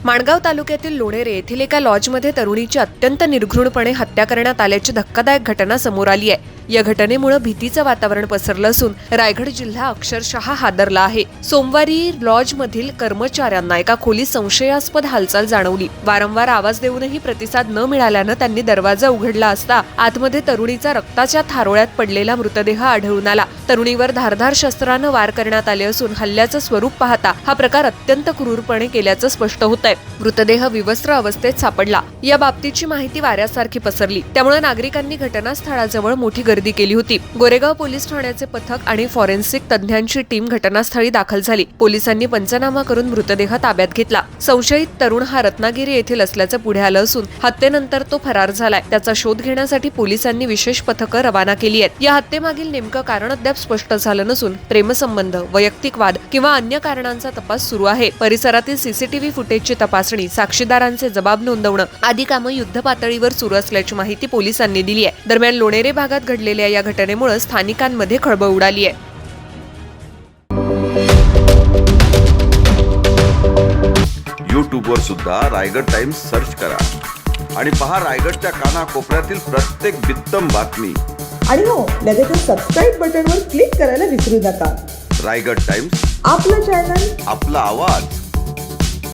माणगाव तालुक्यातील लोणेरे येथील एका लॉजमध्ये तरुणीची अत्यंत निर्घृणपणे हत्या करण्यात आल्याची धक्कादायक घटना समोर आली आहे। या घटनेमुळे भीतीचं वातावरण पसरलं असून रायगड जिल्हा अक्षरशः हादरला आहे। सोमवारी लॉजमधील कर्मचाऱ्यांना एका खोलीत संशयास्पद हालचाल जाणवली। वारंवार आवाज देऊनही प्रतिसाद न मिळाल्यानं त्यांनी दरवाजा उघडला असता आतमध्ये तरुणीचा रक्ताच्या थारोळ्यात पडलेला मृतदेह आढळून आला। तरुणीवर धारदार शस्त्रानं वार करण्यात आले असून हल्ल्याचं स्वरूप पाहता हा प्रकार अत्यंत क्रूरपणे केल्याचं स्पष्ट होतंय। मृतदेह विवस्त्र अवस्थेत सापडला। या बाबतीची माहिती वाऱ्यासारखी पसरली, त्यामुळे नागरिकांनी घटनास्थळाजवळ मोठी गर्दी केली होती। गोरेगाव पोलीस ठाण्याचे पथक आणि फॉरेन्सिक तज्ञांची टीम घटनास्थळी दाखल झाली। पोलिसांनी पंचनामा करून मृतदेह ताब्यात घेतला। संशयित तरुण हा रत्नागिरी येथील असल्याचं पुढे आलं असून हत्येनंतर तो फरार झालाय। त्याचा शोध घेण्यासाठी पोलिसांनी विशेष पथकं रवाना केली आहेत। या हत्येमागील नेमकं कारण अद्याप स्पष्ट झालं नसून प्रेमसंबंध, वैयक्तिक वाद किंवा अन्य कारणांचा तपास सुरू आहे। परिसरातील सीसीटीव्ही फुटेजची तपासणी, साक्षीदारांचे जबाब नोंदवणं आदी कामं युद्धपातळीवर सुरू असल्याची माहिती पोलिसांनी दिली आहे। दरम्यान लोणेरे भागात घडलेल्या या घटनेमुळे स्थानिकांमध्ये खळबळ उडाली आहे। यूट्यूबवर सुद्धा रायगड टाइम्स सर्च करा आणि पहा रायगडच्या कानाकोपऱ्यातील प्रत्येक बित्तम बातमी। आणि हो, लगेच सबस्क्राईब बटनवर क्लिक करायला विसरू नका। रायगड टाइम्स, आपलं चॅनल, आपला आवाज।